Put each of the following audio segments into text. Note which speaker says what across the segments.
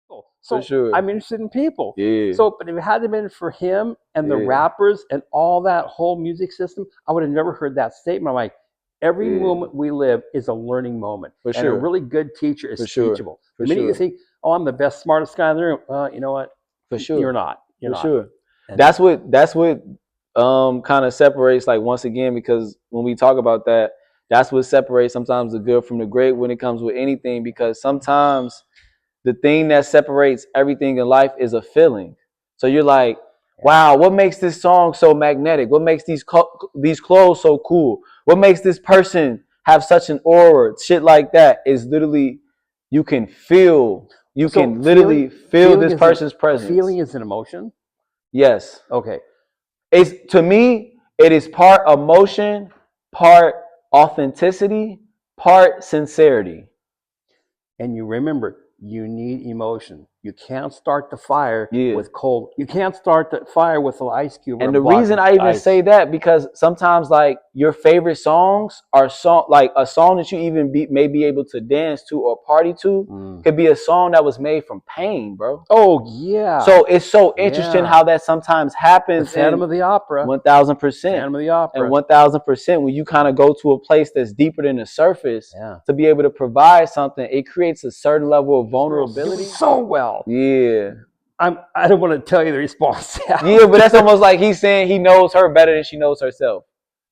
Speaker 1: people.
Speaker 2: For
Speaker 1: So
Speaker 2: sure.
Speaker 1: I'm interested in people.
Speaker 2: Yeah.
Speaker 1: So, but if it hadn't been for him and the rappers and all that whole music system, I would have never heard that statement. I'm like, every moment we live is a learning moment.
Speaker 2: For
Speaker 1: And a
Speaker 2: sure.
Speaker 1: really good teacher is
Speaker 2: For sure.
Speaker 1: teachable.
Speaker 2: For
Speaker 1: The minute you
Speaker 2: sure.
Speaker 1: think, oh, I'm the best, smartest guy in the room, well, you know what?
Speaker 2: For sure.
Speaker 1: You're not. You're
Speaker 2: For
Speaker 1: not.
Speaker 2: sure.
Speaker 1: And
Speaker 2: That's what kind of separates, like, once again, because when we talk about that, that's what separates sometimes the good from the great when it comes with anything, because sometimes the thing that separates everything in life is a feeling. So you're like, wow, what makes this song so magnetic? What makes these clothes so cool? What makes this person have such an aura? Shit like that is literally, you can feel, can literally feel this person's presence.
Speaker 1: Feeling is an emotion?
Speaker 2: Yes.
Speaker 1: Okay.
Speaker 2: It's, to me, it is part emotion, part authenticity, part sincerity.
Speaker 1: And you remember, you need emotion. You can't start the fire with cold. You can't start the fire with an ice cube.
Speaker 2: And the reason I even say that, because sometimes, like, your favorite songs are like a song that you even may be able to dance to or party to could be a song that was made from pain, bro.
Speaker 1: Oh yeah.
Speaker 2: So it's so interesting how that sometimes happens.
Speaker 1: The Phantom of the Opera.
Speaker 2: 1000%.
Speaker 1: Phantom of the Opera.
Speaker 2: And 1000%, when you kind of go to a place that's deeper than the surface, to be able to provide something, it creates a certain level of vulnerability.
Speaker 1: So well.
Speaker 2: Yeah.
Speaker 1: I don't want to tell you the response.
Speaker 2: Yeah, but that's almost like he's saying he knows her better than she knows herself.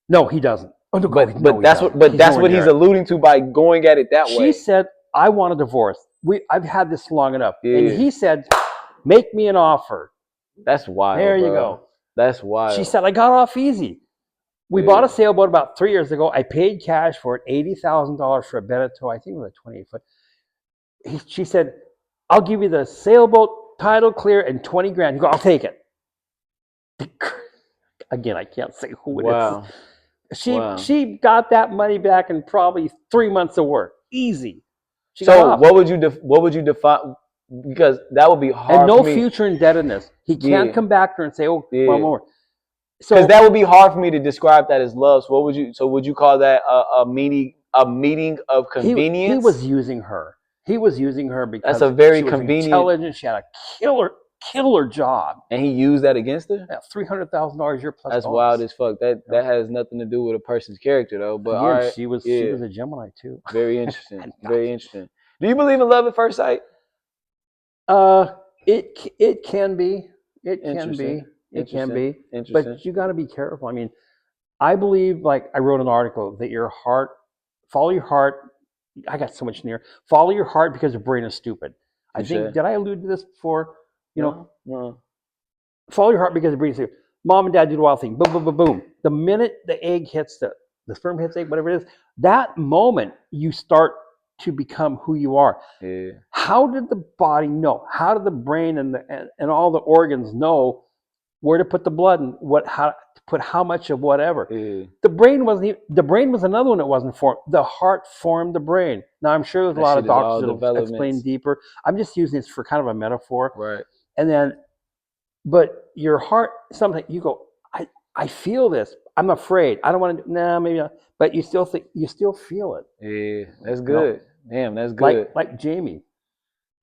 Speaker 1: No, he doesn't. Oh, no,
Speaker 2: but that's what he's alluding to by going at it that way.
Speaker 1: She said, "I want a divorce. I've had this long enough." And he said, "Make me an offer."
Speaker 2: That's wild.
Speaker 1: There you go.
Speaker 2: That's wild.
Speaker 1: She said, "I got off easy. We bought a sailboat about 3 years ago. I paid cash for it, $80,000 for a Beneteau. I think it was a 28-foot." She said, "I'll give you the sailboat, title clear, and 20 grand. You go, I'll take it." Again, I can't say who it is. She got that money back in probably 3 months of work. Easy.
Speaker 2: So what would you define? Because that would be hard.
Speaker 1: And no
Speaker 2: for me.
Speaker 1: future indebtedness. He can't come back to her and say, "Oh, one more." So
Speaker 2: because that would be hard for me to describe that as love. So what would you? So would you call that a meeting of convenience?
Speaker 1: He was using her. He was using her because
Speaker 2: that's a very
Speaker 1: she was
Speaker 2: convenient,
Speaker 1: intelligent. She had a killer job,
Speaker 2: and he used that against her.
Speaker 1: Yeah, $300,000 a year plus.
Speaker 2: That's wild as fuck. That has nothing to do with a person's character, though. But all right,
Speaker 1: she was a Gemini too.
Speaker 2: Very interesting. Very interesting. Do you believe in love at first sight?
Speaker 1: It can be. It can be. But you got to be careful. I mean, I believe, like I wrote an article, that follow your heart. I got so much near. Follow your heart because your brain is stupid. I think, did I allude to this before? No. Follow your heart because your brain is stupid. Mom and dad do the wild thing. Boom, boom, boom, boom. The minute the egg hits the sperm hits egg, whatever it is, that moment you start to become who you are.
Speaker 2: Yeah.
Speaker 1: How did the body know? How did the brain and all the organs know where to put the blood and how to put how much of whatever?
Speaker 2: Yeah.
Speaker 1: The brain was another one that wasn't formed. The heart formed the brain. Now I'm sure there's a lot of doctors that'll explain deeper. I'm just using this for kind of a metaphor.
Speaker 2: Right.
Speaker 1: And then, but your heart, something you go, I feel this. I'm afraid. I don't want to. Nah, maybe not. But you still feel it.
Speaker 2: Yeah, that's good. Damn, that's good.
Speaker 1: Like Jamie.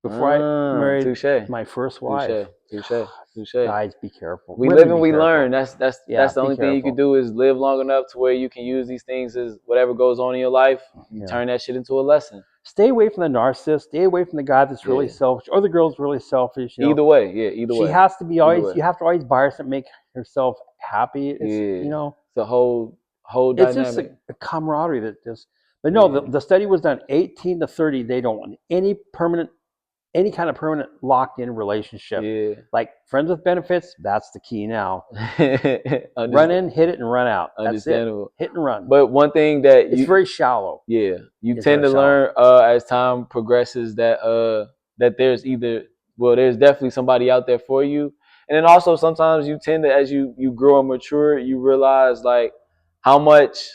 Speaker 1: Before I married my first wife.
Speaker 2: Touche.
Speaker 1: Guys, be careful.
Speaker 2: We live and we learn. That's the only thing you can do, is live long enough to where you can use these things as whatever goes on in your life. Turn that shit into a lesson.
Speaker 1: Stay away from the narcissist. Stay away from the guy that's really selfish, or the girl's really selfish.
Speaker 2: Either way.
Speaker 1: She has to be always. You have to always buy her something to make herself happy. It's,
Speaker 2: it's a whole dynamic.
Speaker 1: It's just a camaraderie that just. But no, the study was done 18 to 30. They don't want any kind of permanent locked-in relationship.
Speaker 2: Yeah.
Speaker 1: Like friends with benefits, that's the key now. Run in, hit it, and run out. That's it. Hit and run.
Speaker 2: But one thing that
Speaker 1: it's very shallow.
Speaker 2: Yeah, you tend to learn as time progresses that there's there's definitely somebody out there for you, and then also sometimes you tend to, as you grow and mature, you realize like how much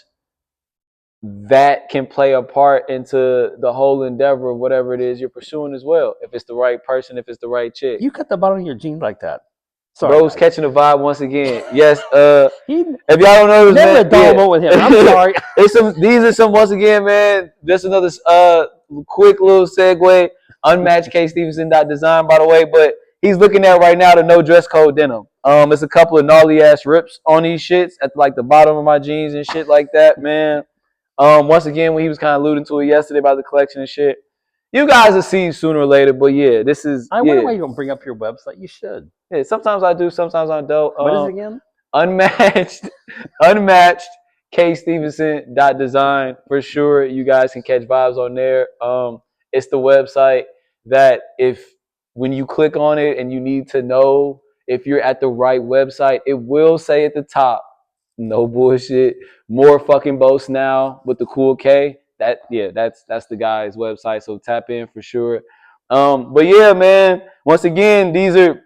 Speaker 2: that can play a part into the whole endeavor of whatever it is you're pursuing as well. If it's the right person, if it's the right chick.
Speaker 1: You cut the bottom of your jeans like that. Sorry,
Speaker 2: Bro's catching the vibe once again. Yes. If y'all don't know,
Speaker 1: never a dull moment with him. I'm sorry.
Speaker 2: These are some once again, man. Just another quick little segue. UNMATCHEDKSTEVENSON.DESIGN, by the way, but he's looking at right now the no dress code denim. It's a couple of gnarly ass rips on these shits at like the bottom of my jeans and shit like that, man. Once again, when he was kind of alluding to it yesterday about the collection and shit, you guys will see sooner or later. But yeah, this is.
Speaker 1: I wonder why you don't bring up your website. You should.
Speaker 2: Yeah, sometimes I do, sometimes I don't.
Speaker 1: What is it again?
Speaker 2: UNMATCHEDKSTEVENSON.DESIGN for sure. You guys can catch vibes on there. It's the website that when you click on it and you need to know if you're at the right website, it will say at the top, no bullshit, more fucking boasts now with the cool K. That's the guy's website. So tap in for sure. But yeah, man. Once again, these are.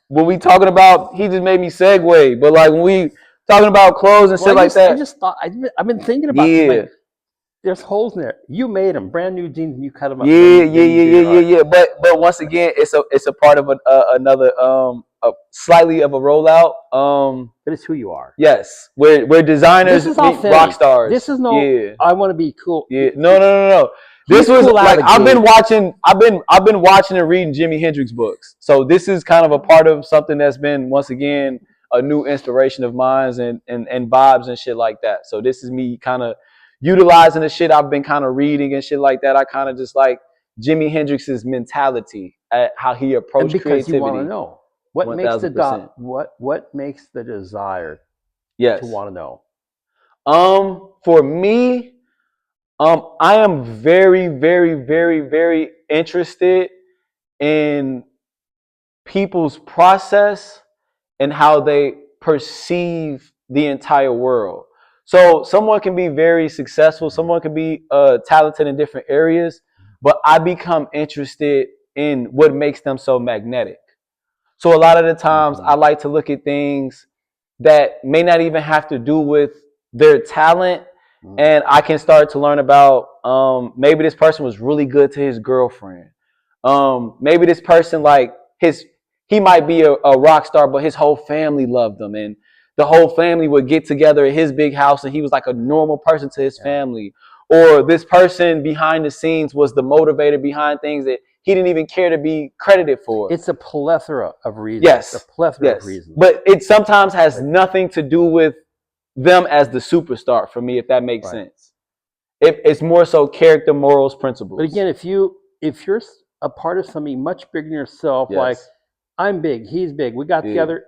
Speaker 2: When we talking about, he just made me segue. But like when we talking about clothes and shit like that,
Speaker 1: I just thought I've been thinking about this. Like, there's holes in there. You made them, brand new jeans, and you cut them up.
Speaker 2: Yeah. But once again, it's a part of another slightly of a rollout.
Speaker 1: But it's who you are.
Speaker 2: Yes, we're designers meet rock stars.
Speaker 1: This is no. Yeah. I want to be cool.
Speaker 2: Yeah. No. This was cool like I've been watching and reading Jimi Hendrix books. So this is kind of a part of something that's been once again a new inspiration of mine and vibes and shit like that. So this is me kind of utilizing the shit I've been kind of reading and shit like that. I kind of just like Jimi Hendrix's mentality at how he approached creativity.
Speaker 1: You want to know what 1, makes what makes the desire to want to know.
Speaker 2: For me. I am very, very, very, very interested in people's process and how they perceive the entire world. So someone can be very successful, someone can be talented in different areas, but I become interested in what makes them so magnetic. So a lot of the times I like to look at things that may not even have to do with their talent. And I can start to learn about maybe this person was really good to his girlfriend. Maybe this person he might be a rock star, but his whole family loved him, and the whole family would get together at his big house, and he was like a normal person to his family. Or this person behind the scenes was the motivator behind things that he didn't even care to be credited for.
Speaker 1: It's a plethora of reasons.
Speaker 2: Yes,
Speaker 1: a plethora of reasons.
Speaker 2: But it sometimes has nothing to do with them as the superstar for me, if that makes sense. It's more so character, morals, principles.
Speaker 1: But again, if you're a part of something much bigger than yourself, like I'm big, he's big, we got together.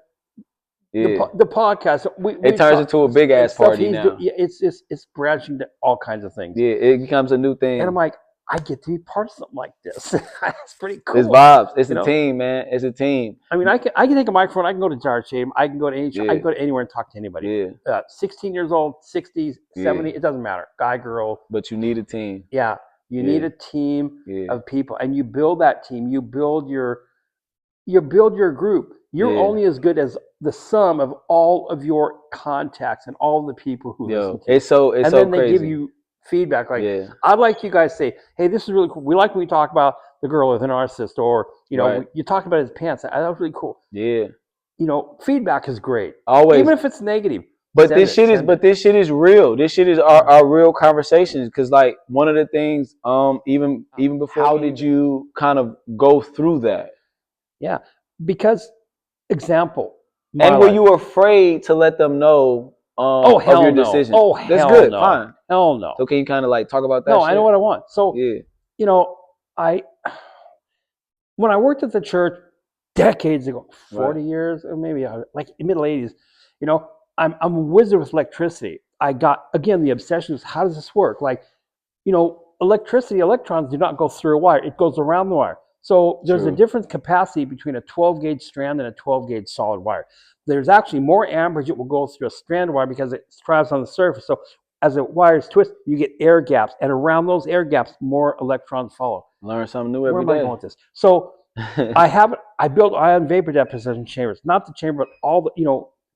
Speaker 1: The podcast,
Speaker 2: it turns into a big ass party now.
Speaker 1: It's branching to all kinds of things.
Speaker 2: Yeah, it becomes a new thing.
Speaker 1: And I'm like, I get to be part of something like this. It's pretty cool.
Speaker 2: It's vibes. It's a team, man. It's a team.
Speaker 1: I mean, I can take a microphone. I can go to Jar Stadium. I can go to I can go to anywhere and talk to anybody. 16 years old, 60s, 70, it doesn't matter. Guy, girl.
Speaker 2: But you need a team.
Speaker 1: Yeah, you need a team of people, and you build that team. You build your group. You're only as good as the sum of all of your contacts and all the people who listen to you.
Speaker 2: It's so crazy.
Speaker 1: And then they give you feedback like, I'd like you guys to say, hey, this is really cool. We like when we talk about the girl with a narcissist, or you talked about his pants. That was really cool.
Speaker 2: Yeah.
Speaker 1: Feedback is great.
Speaker 2: Always,
Speaker 1: even if it's negative.
Speaker 2: But this shit is real. This shit is our real conversations. Because like one of the things, even before, how did you kind of go through that?
Speaker 1: Yeah, because example.
Speaker 2: And were you afraid to let them know?
Speaker 1: Hell
Speaker 2: of your decision?
Speaker 1: No. Oh, hell
Speaker 2: that's good.
Speaker 1: No.
Speaker 2: Fine.
Speaker 1: Hell no.
Speaker 2: So can you kind of like talk about that?
Speaker 1: No,
Speaker 2: shit?
Speaker 1: I know what I want. So when I worked at the church decades ago, 40 years, or maybe like middle 80s, I'm a wizard with electricity. I got, again, the obsession is how does this work? Like, electricity, electrons do not go through a wire. It goes around the wire. So there's a different capacity between a 12-gauge strand and a 12-gauge solid wire. There's actually more amperage it will go through a strand wire because it travels on the surface. So as the wires twist, you get air gaps. And around those air gaps, more electrons follow.
Speaker 2: Learn something new every day.
Speaker 1: Where am I going with this? So I built ion vapor deposition chambers. Not the chamber, but all the,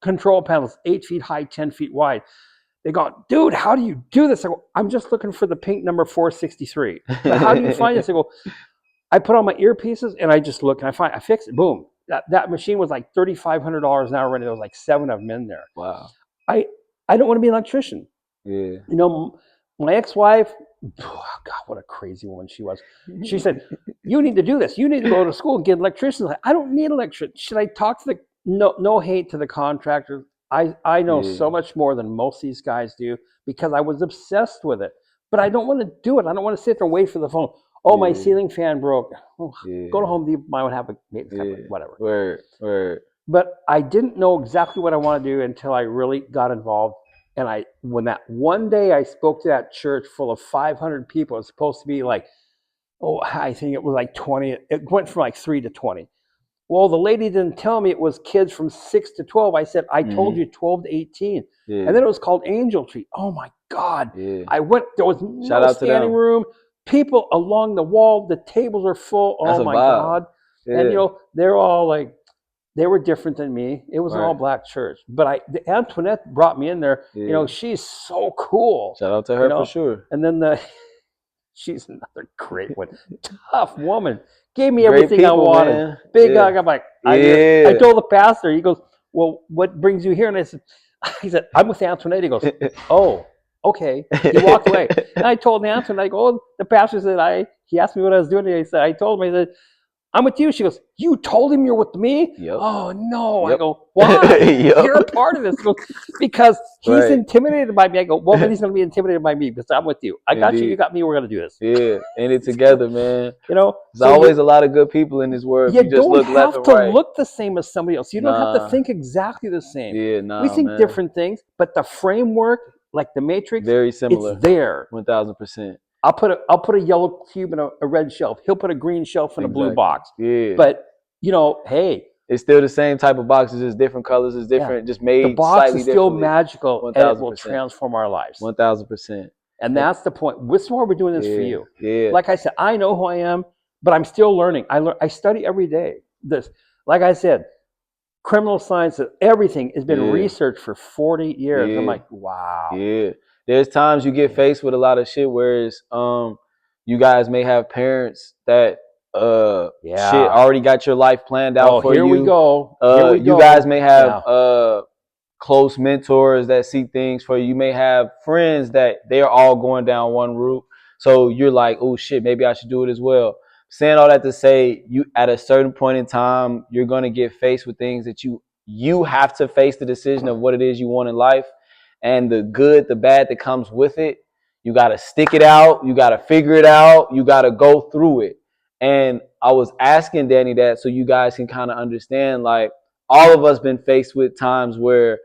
Speaker 1: control panels, 8 feet high, 10 feet wide. They go, dude, how do you do this? I go, I'm just looking for the pink number 463. But how do you find this? I go, I put on my earpieces and I just look and I fix it. Boom. That machine was like $3,500 an hour already. There was like 7 of them in there.
Speaker 2: Wow.
Speaker 1: I don't want to be an electrician.
Speaker 2: Yeah.
Speaker 1: My ex-wife, oh God, what a crazy woman she was. She said, "You need to do this. You need to go to school and get an electrician." I don't need an electrician. Should I talk to the no hate to the contractors? I know so much more than most of these guys do because I was obsessed with it. But I don't want to do it. I don't want to sit there and wait for the phone. Oh, my ceiling fan broke. Oh, go to Home Depot. I would have a whatever.
Speaker 2: Word.
Speaker 1: But I didn't know exactly what I want to do until I really got involved. And when that one day I spoke to that church full of 500 people, it's supposed to be like, oh, I think it was like 20. It went from like 3 to 20. Well, the lady didn't tell me it was kids from 6 to 12. I said, I told you 12 to 18. And then it was called Angel Tree. Oh my God. I went, there was no standing room. People along the wall, the tables are full. Oh my God. And they're all like, they were different than me. It was an all-black church. But Antoinette brought me in there. She's so cool.
Speaker 2: Shout out to her for sure.
Speaker 1: And then she's another great one. Tough woman. Gave me everything I wanted. Man. Big hug. I'm like, I told the pastor, he goes, well, what brings you here? And he said, I'm with Antoinette. He goes, oh, okay. He walked away. And I told Antoinette, I go, oh, the pastor said, he asked me what I was doing. I told him, I said, I'm with you. She goes, you told him you're with me? Yep. Oh, no. Yep. I go, why? You're a part of this. Goes, because he's intimidated by me. I go, well, then he's going to be intimidated by me because I'm with you. I got you. You got me. We're going to do this.
Speaker 2: Yeah. In it together, man.
Speaker 1: There's
Speaker 2: always a lot of good people in this world.
Speaker 1: You just don't have to look the same as somebody else. You don't have to think exactly the same.
Speaker 2: Yeah,
Speaker 1: we think different things, but the framework, like the Matrix,
Speaker 2: very similar.
Speaker 1: It's there.
Speaker 2: 1000%.
Speaker 1: I'll put a yellow cube in a red shelf. He'll put a green shelf in a blue box.
Speaker 2: Yeah.
Speaker 1: But hey,
Speaker 2: it's still the same type of boxes, just different colors, it's different, just made
Speaker 1: the box
Speaker 2: slightly
Speaker 1: is still
Speaker 2: differently.
Speaker 1: magical
Speaker 2: 1000%.
Speaker 1: and it will transform our lives.
Speaker 2: 1000%.
Speaker 1: And that's the point. This is why we're doing this for you.
Speaker 2: Yeah.
Speaker 1: Like I said, I know who I am, but I'm still learning. I study every day. Like I said, criminal science, everything has been researched for 40 years. I'm like, wow.
Speaker 2: Yeah. There's times you get faced with a lot of shit, whereas you guys may have parents that shit already got your life planned out for you.
Speaker 1: Here we go.
Speaker 2: You guys may have close mentors that see things for you. You may have friends that they're all going down one route. So you're like, oh shit, maybe I should do it as well. Saying all that to say, you at a certain point in time, you're gonna get faced with things that you have to face the decision of what it is you want in life, and the good, the bad that comes with it. You gotta stick it out. You gotta figure it out. You gotta go through it. And I was asking Danny that so you guys can kind of understand, like, all of us been faced with times where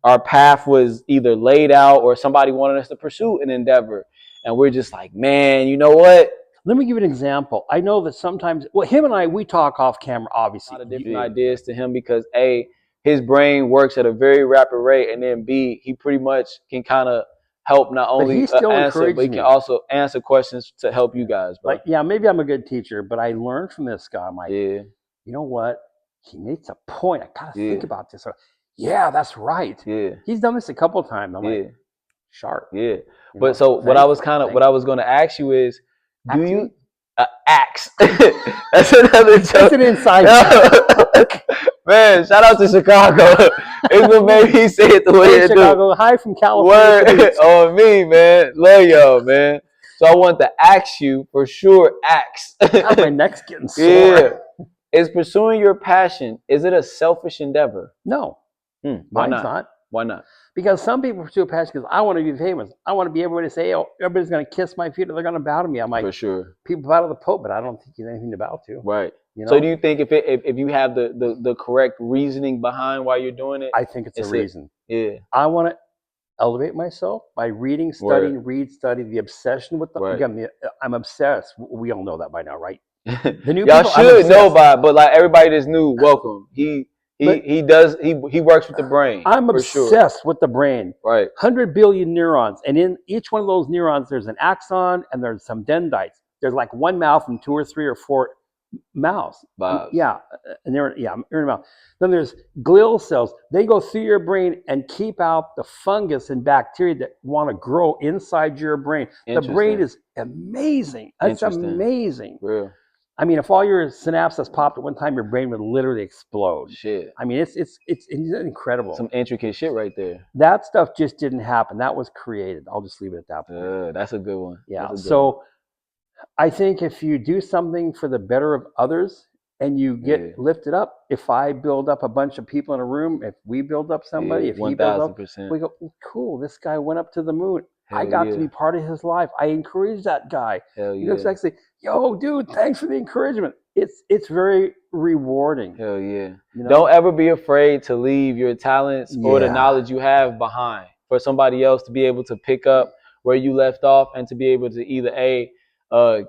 Speaker 2: our path was either laid out or somebody wanted us to pursue an endeavor. And we're just like, man, you know what?
Speaker 1: Let me give you an example. I know that sometimes, him and we talk off camera, obviously.
Speaker 2: A lot of different ideas to him because A, his brain works at a very rapid rate, and then B, he pretty much can kind of help not only answer, but he can also answer questions to help you guys, bro.
Speaker 1: Like, maybe I'm a good teacher, but I learned from this guy. I'm like, you know what? He makes a point. I gotta think about this. Yeah, that's right.
Speaker 2: Yeah.
Speaker 1: He's done this a couple of times. I'm like, sharp.
Speaker 2: Yeah. But so what I was going to ask you is, do you axe? That's another joke.
Speaker 1: That's an inside joke.
Speaker 2: Man, shout out to Chicago. It's what made me say it the way it
Speaker 1: Chicago.
Speaker 2: do.
Speaker 1: Hi from California.
Speaker 2: Word on me, man. Love y'all, man. So I want to ask you for sure. Axe.
Speaker 1: My neck's getting sore.
Speaker 2: Yeah. Is pursuing your passion, is it a selfish endeavor?
Speaker 1: No.
Speaker 2: Why
Speaker 1: Mine's
Speaker 2: not? Why not?
Speaker 1: Because some people pursue a passion because I want to be famous. I want to be everybody to say, oh, everybody's going to kiss my feet or they're going to bow to me. I'm like,
Speaker 2: for sure.
Speaker 1: People bow to the Pope, but I don't think there's anything to bow to.
Speaker 2: Right. So do you think if you have the correct reasoning behind why you're doing it?
Speaker 1: I think it's a reason.
Speaker 2: Yeah.
Speaker 1: I want to elevate myself by reading, studying, study, the obsession with them. Again, I'm obsessed. We all know that by now, right?
Speaker 2: The new y'all should know by, but like everybody that's new, welcome. He works with the brain.
Speaker 1: I'm obsessed with the brain.
Speaker 2: Right.
Speaker 1: 100 billion neurons, and in each one of those neurons, there's an axon and there's some dendrites. There's like one mouth and 2 or 3 or 4 mouths. Yeah, and they're in your mouth. Then there's glial cells. They go through your brain and keep out the fungus and bacteria that want to grow inside your brain. The brain is amazing. It's amazing.
Speaker 2: Real.
Speaker 1: I mean, if all your synapses popped at one time, your brain would literally explode.
Speaker 2: Shit.
Speaker 1: I mean, it's incredible.
Speaker 2: Some intricate shit right there.
Speaker 1: That stuff just didn't happen. That was created. I'll just leave it at that point.
Speaker 2: That's a good one.
Speaker 1: Yeah. So I think if you do something for the better of others and you get lifted up, if I build up a bunch of people in a room, if we build up somebody, if he builds up, we go, cool, this guy went up to the moon. I got to be part of his life. I encourage that guy. He looks like, say, yo, dude, thanks for the encouragement. It's very rewarding.
Speaker 2: Hell yeah. You know? Don't ever be afraid to leave your talents or the knowledge you have behind for somebody else to be able to pick up where you left off and to be able to either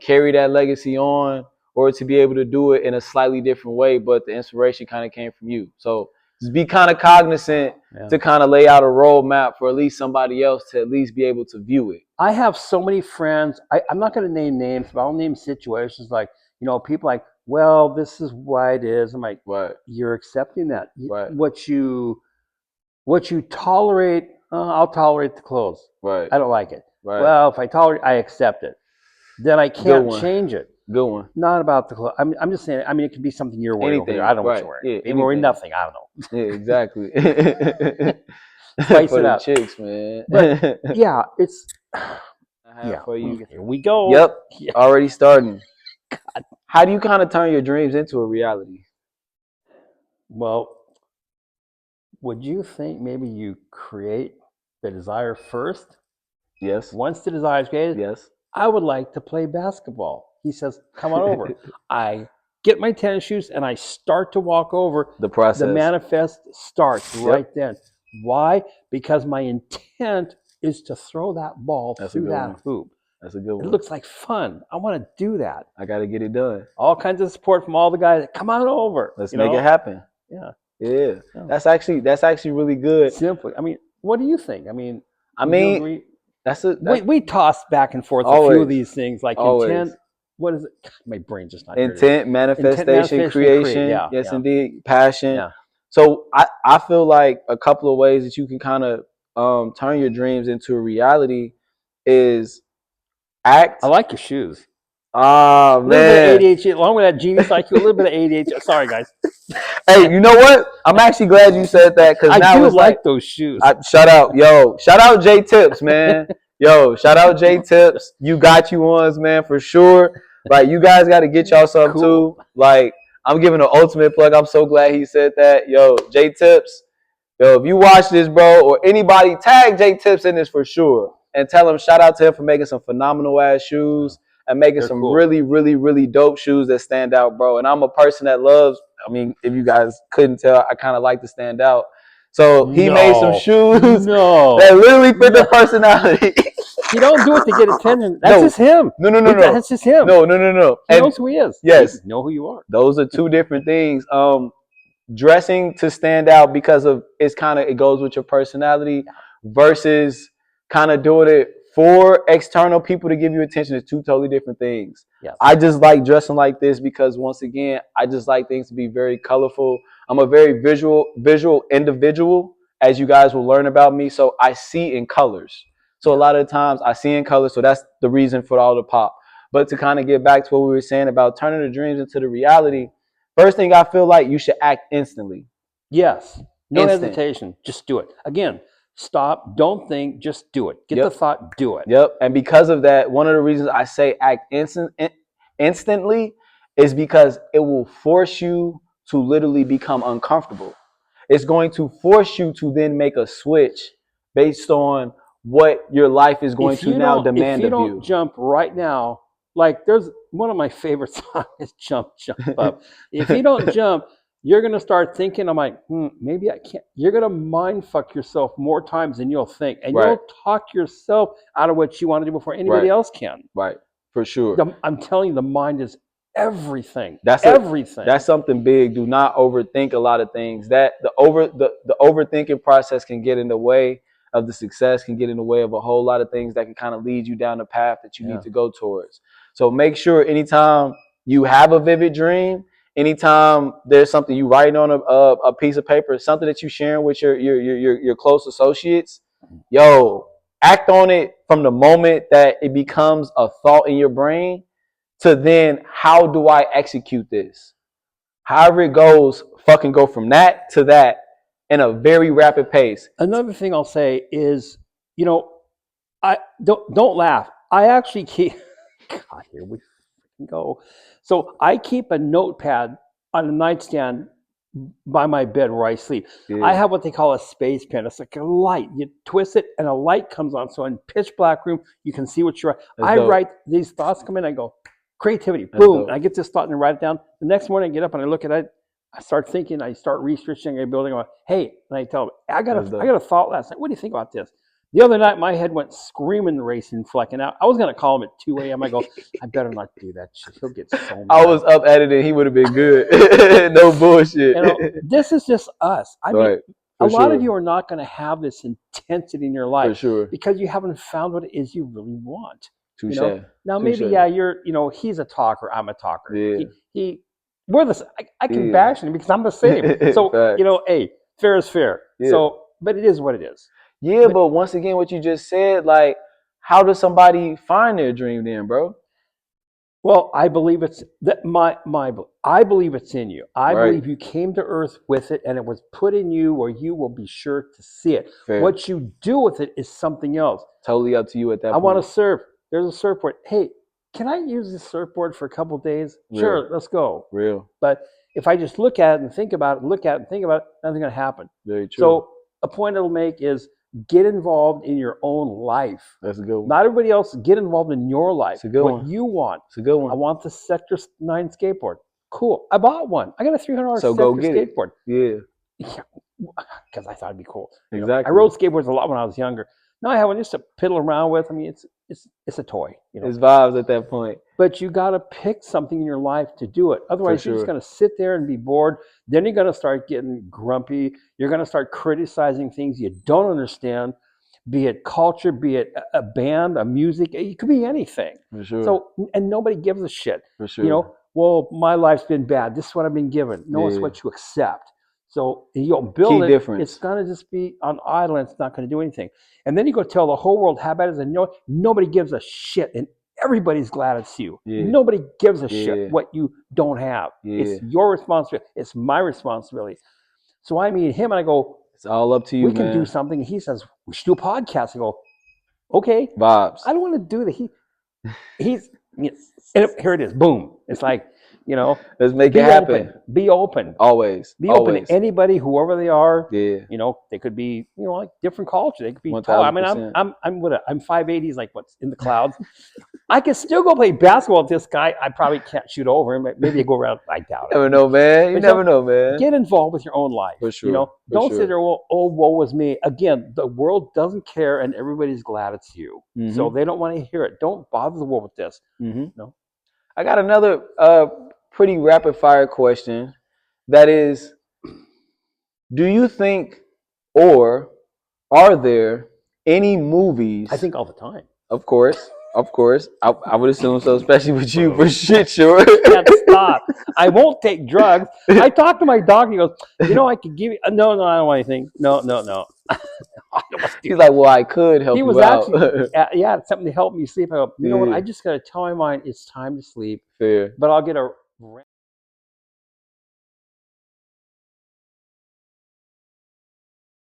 Speaker 2: carry that legacy on or to be able to do it in a slightly different way, but the inspiration kind of came from you. So just be kind of cognizant to kind of lay out a roadmap for at least somebody else to at least be able to view it.
Speaker 1: I have so many friends. I'm not going to name names, but I'll name situations like, you know, people like, well, this is why it is. I'm like, you're accepting that. What you tolerate, I'll tolerate the clothes. I don't like it. Well, if I tolerate, I accept it. Then I can't change it.
Speaker 2: Good one.
Speaker 1: Not about the clothes. I'm just saying. I mean, it could be something you're wearing over there. I don't know what you're wearing. Maybe wearing nothing. I don't know.
Speaker 2: Yeah, exactly.
Speaker 1: Spice it up,
Speaker 2: chicks, man.
Speaker 1: But yeah, it's
Speaker 2: for you.
Speaker 1: Here we go.
Speaker 2: Yep. Already starting. God. How do you kind of turn your dreams into a reality?
Speaker 1: Well, would you think maybe you create the desire first?
Speaker 2: Yes.
Speaker 1: Once the desire is created,
Speaker 2: yes.
Speaker 1: I would like to play basketball. He says, come on over. I get my tennis shoes and I start to walk over.
Speaker 2: The process.
Speaker 1: The manifest starts right then. Why? Because my intent is to throw that ball through that hoop.
Speaker 2: That's a good one.
Speaker 1: It looks like fun. I want to do that.
Speaker 2: I got to get it done.
Speaker 1: All kinds of support from all the guys. Come on over.
Speaker 2: Let's make it happen. Yeah. That's actually really good.
Speaker 1: Simply. I mean, what do you think? I mean,
Speaker 2: we
Speaker 1: toss back and forth a few of these things like intent. What is it? God, my brain's just not
Speaker 2: intent, manifestation, creation. Yes, indeed. Passion.
Speaker 1: Yeah.
Speaker 2: So I feel like a couple of ways that you can kind of turn your dreams into a reality is act.
Speaker 1: I like your shoes.
Speaker 2: Oh, man.
Speaker 1: A little bit of ADHD, along with that genius IQ, a little bit of ADHD. Sorry, guys.
Speaker 2: Hey, you know what? I'm actually glad you said that because now
Speaker 1: I do like those shoes.
Speaker 2: Shout out J Tips, man. Shout out J Tips. You got you ones, man, for sure. Like, you guys got to get y'all some too. Like, I'm giving an ultimate plug. I'm so glad he said that. J Tips. If you watch this, bro, or anybody, tag J Tips in this for sure. And tell him shout out to him for making some phenomenal ass shoes and making some really, really, really dope shoes that stand out, bro. And I'm a person that loves, I mean, if you guys couldn't tell, I kind of like to stand out. So he made some shoes that literally fit the personality.
Speaker 1: You don't do it to get attention. That's just him.
Speaker 2: No.
Speaker 1: That's just him.
Speaker 2: No.
Speaker 1: He knows who he is.
Speaker 2: Yes.
Speaker 1: You know who you are.
Speaker 2: Those are two different things. Dressing to stand out because of it goes with your personality versus kind of doing it for external people to give you attention is two totally different things.
Speaker 1: Yes.
Speaker 2: I just like dressing like this because, once again, I just like things to be very colorful. I'm a very visual individual, as you guys will learn about me. So I see in colors. So a lot of the times I see in colors. So that's the reason for all the pop. But to kind of get back to what we were saying about turning the dreams into the reality, first thing I feel like you should act instantly.
Speaker 1: Yes. No hesitation. Just do it. Again, stop. Don't think. Just do it. Get the thought. Do it.
Speaker 2: Yep. And because of that, one of the reasons I say act instantly is because it will force you to literally become uncomfortable. It's going to force you to then make a switch based on what your life is going to now demand of you.
Speaker 1: If you don't jump right now, like there's one of my favorite songs is Jump Up. If you don't jump, you're going to start thinking, I'm like, maybe I can't. You're going to mind fuck yourself more times than you'll think. And you'll talk yourself out of what you want to do before anybody else can.
Speaker 2: Right. For sure.
Speaker 1: I'm telling you, the mind is everything.
Speaker 2: That's
Speaker 1: everything.
Speaker 2: That's something big. Do not overthink a lot of things. That the overthinking process can get in the way of the success, can get in the way of a whole lot of things that can kind of lead you down the path that you need to go towards. So make sure anytime you have a vivid dream, anytime there's something you writing on a piece of paper, something that you sharing with your close associates, act on it from the moment that it becomes a thought in your brain to then how do I execute this? However it goes, fucking go from that to that in a very rapid pace.
Speaker 1: Another thing I'll say is, I don't laugh. I actually keep. God, here we go. So I keep a notepad on a nightstand by my bed where I sleep.
Speaker 2: Yeah.
Speaker 1: I have what they call a space pen. It's like a light. You twist it and a light comes on. So in pitch black room, you can see what you're. I write these thoughts come in. I go creativity. Boom. And I get this thought and I write it down. The next morning I get up and I look at it. I start thinking. I start researching a building. Hey, and I tell them, I got a thought last night. What do you think about this? The other night, my head went screaming, racing, flecking out. I was going to call him at 2 a.m. I go, I better not do that shit. He'll get so mad.
Speaker 2: I was up editing. He would have been good. No bullshit.
Speaker 1: This is just us. I mean, a lot of you are not going to have this intensity in your life.
Speaker 2: For sure.
Speaker 1: Because you haven't found what it is you really want.
Speaker 2: Touche.
Speaker 1: Now, maybe, you're, he's a talker. I'm a talker.
Speaker 2: Yeah.
Speaker 1: We're the I can bash him because I'm the same. So, hey, fair is fair. Yeah. So, but it is what it is.
Speaker 2: Yeah, but once again, what you just said, like, how does somebody find their dream then, bro?
Speaker 1: Well, I believe it's that I believe it's in you. I believe you came to earth with it and it was put in you where you will be sure to see it. Fair. What you do with it is something else.
Speaker 2: Totally up to you at that point.
Speaker 1: I want to surf. There's a surfboard. Hey, can I use this surfboard for a couple of days? Real. Sure, let's go.
Speaker 2: Real.
Speaker 1: But if I just look at it and think about it, nothing's going to happen.
Speaker 2: Very true.
Speaker 1: So a point I'll make is get involved in your own life.
Speaker 2: That's a good one.
Speaker 1: Not everybody else. Get involved in your life.
Speaker 2: It's a good
Speaker 1: what
Speaker 2: one.
Speaker 1: You want.
Speaker 2: It's a good one.
Speaker 1: I want the Sector 9 skateboard. Cool. I bought one. I got a $300 Sector skateboard.
Speaker 2: Yeah.
Speaker 1: Because I thought it'd be cool.
Speaker 2: Exactly.
Speaker 1: I rode skateboards a lot when I was younger. Now I have one just to piddle around with. I mean, it's a toy.
Speaker 2: It's vibes at that point.
Speaker 1: But you got to pick something in your life to do it. Otherwise, you're just going to sit there and be bored. Then you're going to start getting grumpy. You're going to start criticizing things you don't understand. Be it culture, be it a band, a music, it could be anything.
Speaker 2: For sure.
Speaker 1: So, and nobody gives a shit.
Speaker 2: For sure.
Speaker 1: Well, my life's been bad. This is what I've been given. No, it's what you accept. So you don't build
Speaker 2: Key
Speaker 1: it.
Speaker 2: Difference.
Speaker 1: It's going to just be on idle and it's not going to do anything. And then you go tell the whole world how bad it is, and nobody gives a shit, and everybody's glad it's you. Yeah. Nobody gives a shit what you don't have. Yeah. It's your responsibility. It's my responsibility. So I meet him and I go,
Speaker 2: it's all up to you,
Speaker 1: man. We can do something. He says, we should do a podcast. I go, okay.
Speaker 2: Vibes.
Speaker 1: I don't want to do that. He's, and here it is. Boom. It's like,
Speaker 2: let's make it happen.
Speaker 1: Be open.
Speaker 2: Always.
Speaker 1: Be open to anybody, whoever they are.
Speaker 2: Yeah.
Speaker 1: They could be, like different culture. They could be tall. I mean, I'm 5'8". He's like, what's in the clouds? I can still go play basketball with this guy. I probably can't shoot over him. Maybe I go around. I doubt it.
Speaker 2: You never know, man. You never know, man.
Speaker 1: Get involved with your own life.
Speaker 2: For sure.
Speaker 1: Don't sit there, oh, woe is me. Again, the world doesn't care, and everybody's glad it's you. Mm-hmm. So they don't want to hear it. Don't bother the world with this.
Speaker 2: Mm-hmm. No. I got another pretty rapid fire question. That is, do you think, or are there any movies?
Speaker 1: I think all the time.
Speaker 2: Of course. I would assume so, especially with you, for shit, sure.
Speaker 1: I can't stop. I won't take drugs. I talked to my doctor. He goes, I could give you. No, I don't want anything. No.
Speaker 2: He's like, well, I could help you out. He was
Speaker 1: actually, something to help me sleep. I go, you know what? I just got to tell my mind it's time to sleep.
Speaker 2: Fair.
Speaker 1: But I'll get a